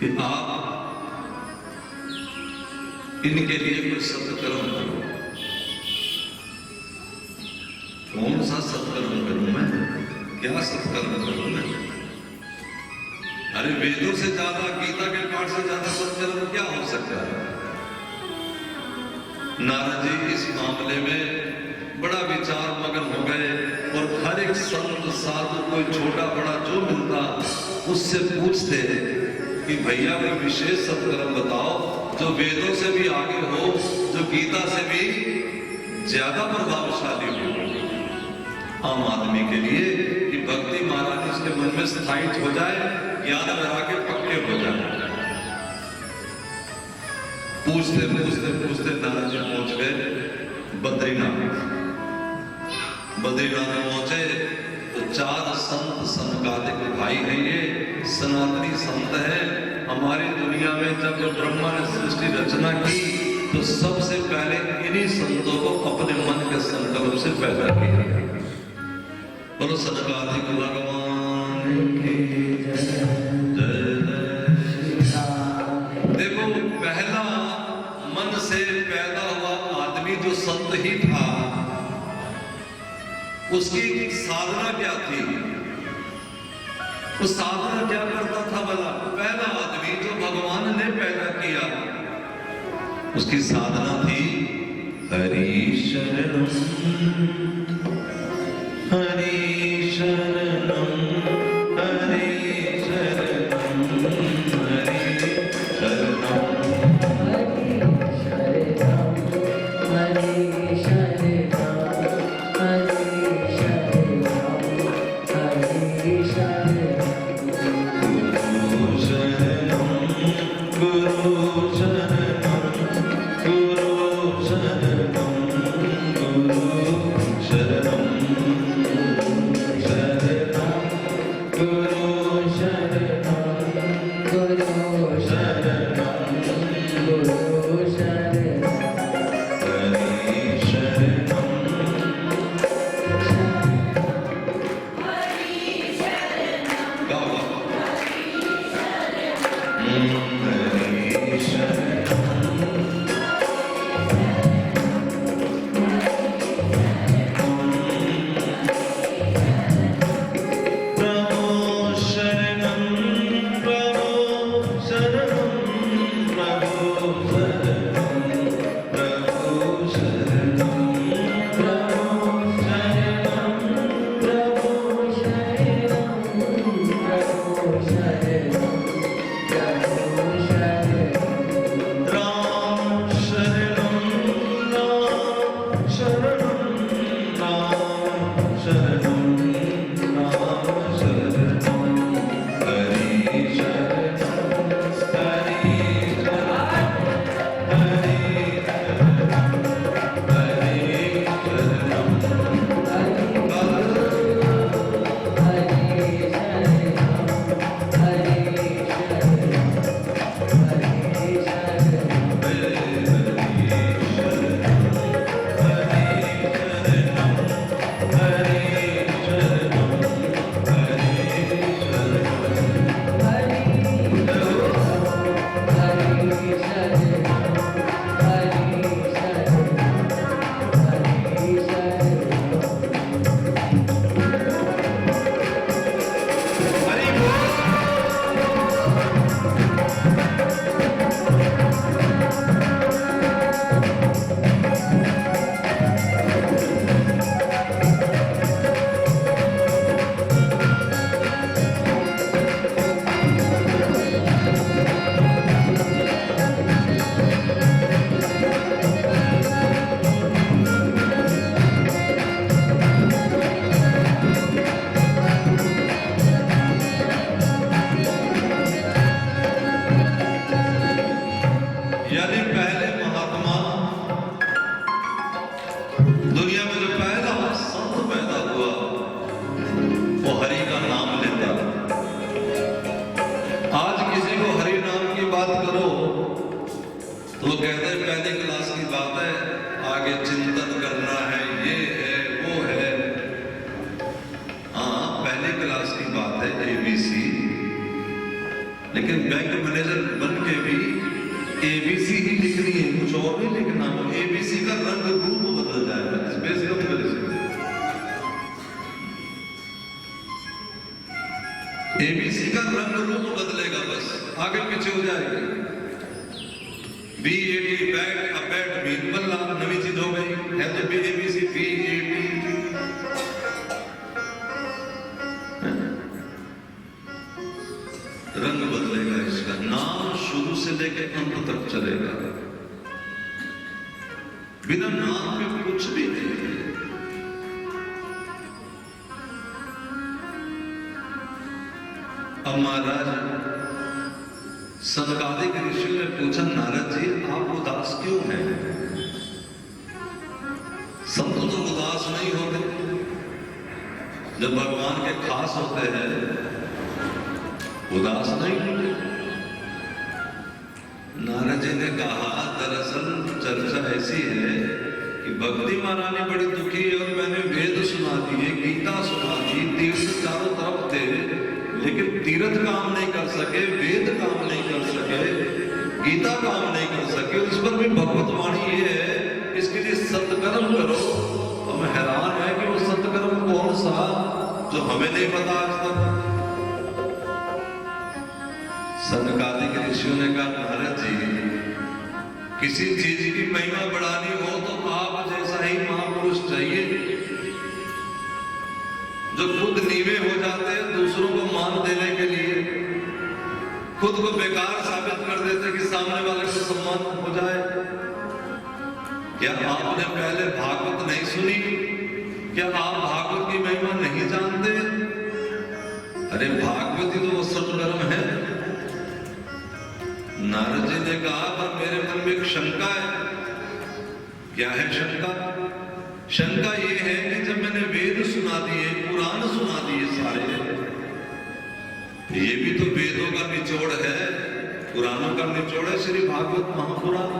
कि आप इनके लिए कुछ सत्कर्म करो। कौन सा सत्कर्म करूं मैं? क्या सत्कर्म करूं मैं? अरे वेदों से ज्यादा, गीता के पाठ से ज्यादा सत्कर्म क्या हो सकता है? नारद जी इस मामले में बड़ा विचार मगन हो गए और हर एक संत साधु कोई छोटा बड़ा जो मिलता उससे पूछते कि भैया कोई विशेष सत्कर्म बताओ जो वेदों से भी आगे हो, जो गीता से भी ज्यादा प्रभावशाली हो आम आदमी के लिए, कि भक्ति महाराज इसके मन में स्थायित हो जाए, ज्ञान वैराग्य पक्के हो जाए। पूछते पूछते पूछते नारद जी पहुंच गए बद्रीनाथ। बद्रीनाथ पहुंचे तो 4 संत सनकादिक भाई हैं, ये सनातनी संत है। हमारी दुनिया में जब ब्रह्मा ने सृष्टि रचना की तो सबसे पहले इन्हीं संतों को अपने मन के संकल्प से पैदा किया। बोलो सनकादिक भगवान की जय। देखो पहला मन से पैदा हुआ आदमी जो संत ही था, उसकी साधना क्या थी? वो साधना क्या करता था भला? पहला आदमी जो भगवान ने पैदा किया उसकी साधना थी हरि शरणम हरि शरणम हरि शरणम हरि शरणम लेकिन बैंक मैनेजर बन के भी एबीसी ही लिखनी है, कुछ और नहीं लिखना। वो एबीसी का रंग रूप बदल जाएगा इस बेस कम करे से। एबीसी का रंग रूप बदलेगा, बस आगे पीछे हो जाएगा। BAT बैट अबैट भी बल्ला नवी चीज हो गई है, तो BABC BAT रंग बदलेगा, इसका नाम शुरू से लेकर अंत तक चलेगा। बिना नाम में कुछ भी नहीं है। अब महाराज सनकादिक ऋषि ने पूछा, नारद जी आप उदास क्यों हैं? संत तो उदास नहीं होते, जब भगवान के खास होते हैं उदास नहीं होते। नारद जी ने कहा, दरअसल चर्चा ऐसी है कि भक्ति महारानी बड़ी दुखी है और मैंने वेद सुना दिए, गीता सुना दी, तीर्थ चारों तरफ थे, लेकिन तीर्थ काम नहीं कर सके, वेद काम नहीं कर सके, गीता काम नहीं कर सके। उस पर भी भगवत वाणी ये है, इसके लिए सत्कर्म करो। हम हैरान है कि वो सत्कर्म कौन सा जो हमें नहीं पता आज तक। सनकादिक ऋषियों ने कहा, नारद जी किसी चीज की महिमा बढ़ानी हो तो आप जैसा ही महापुरुष चाहिए, जो खुद नीवे हो जाते हैं दूसरों को मान देने के लिए, खुद को बेकार साबित कर देते कि सामने वाले को सम्मान हो जाए। क्या आपने पहले भागवत नहीं सुनी? क्या आप भागवत की महिमा नहीं जानते? अरे भागवत ही तो वो सत्कर्म है। नारद जी ने कहा, पर मेरे मन में एक शंका है। क्या है शंका? शंका ये है कि जब मैंने वेद सुना दिए, पुराण सुना दिए सारे, ये भी तो वेदों का निचोड़ है, पुराणों का निचोड़ है श्री भागवत महापुराण।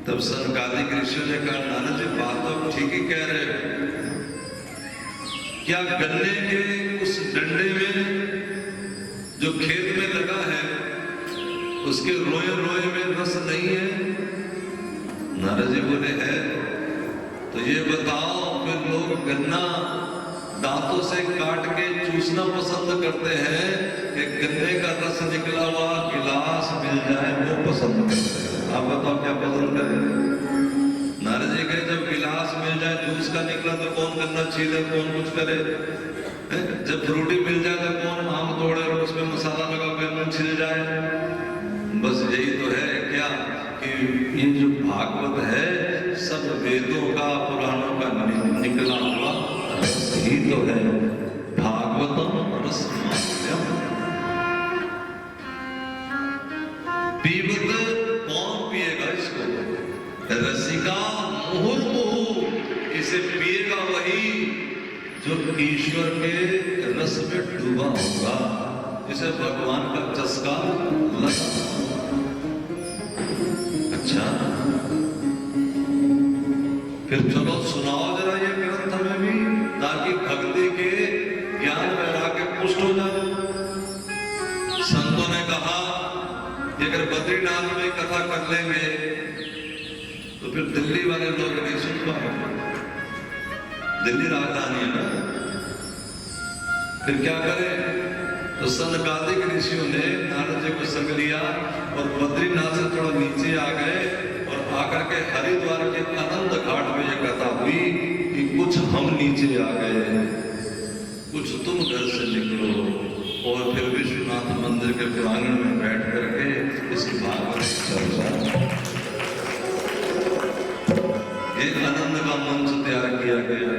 तब सनकादिक ऋषियों ने कहा, नारद जी बात तो आप ठीक ही कह रहे हो। क्या गन्ने के उस डंडे में जो खेत में लगा है, उसके रोए रोए में रस नहीं है? नारद जी बोले है। तो ये बताओ फिर लोग गन्ना दांतों से काट के चूसना पसंद करते हैं कि गन्ने का रस निकला हुआ गिलास मिल जाए वो पसंद करते हैं? आप बताओ क्या पसंद करें? नारद जी कहे, जब गिलास मिल जाए जूस का निकला तो कौन गन्ना छीले, कौन कुछ करे? जब फ्रूटी मिल जाए तो कौन आम तोड़े और उसमें मसाला लगा के मुंह छिल जाए? बस यही तो है क्या कि ये जो भागवत है सब वेदों का पुराणों का निकला हुआ रस ही तो है। भागवतम रसमाल्यम पीबत, कौन पिएगा इसको? रसिका मुहुर्मुहु, इसे पिएगा वही जो ईश्वर के रस में डूबा होगा, जिसे भगवान का चस्का लगा। अच्छा, फिर चलो सुनाओ जरा ये ग्रंथ हमें भी, ताकि भक्ति के ज्ञान वैराग्य पुष्ट हो जाए। संतों ने कहा कि अगर बद्रीनाथ में कथा कर लेंगे तो फिर दिल्ली वाले लोग नहीं सुन पाएंगे, दिल्ली राजधानी है ना, फिर क्या करें? तो सनकादिक ऋषियों ने नारद जी को संग लिया और बद्रीनाथ से थोड़ा नीचे आ गए और आकर के हरिद्वार के अनंत घाट में यह कथा हुई कि कुछ हम नीचे आ गए, कुछ तुम घर से निकलो, और फिर विश्वनाथ मंदिर के प्रांगण में बैठ करके इसकी भागवत चर्चा, एक आनंद का मंच तैयार किया गया।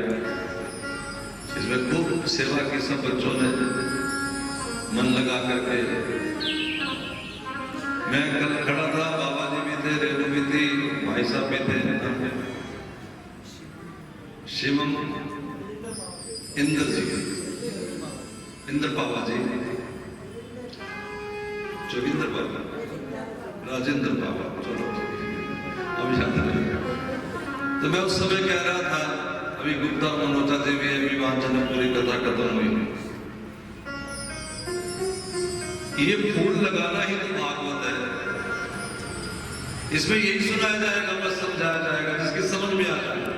इसमें खूब सेवा की सब बच्चों ने मन लगा करके। मैं कल खड़ा था, बाबा जी भी थे, रेणु भी थी, भाई साहब भी थे, शिवम इंद्र जी, इंद्र बाबा जी, जोगिंदर बाबा, राजेंद्र बाबा, चलो अभी याद नहीं। तो मैं उस समय कह रहा था, अभी गुप्ता मनोजा देवी अभी वहां जनकपुरी कथा खत्म हुई, ये फूल लगाना ही तो भागवत है। इसमें यही सुनाया जाएगा, बस समझाया जाएगा जिसकी समझ में आ जाए।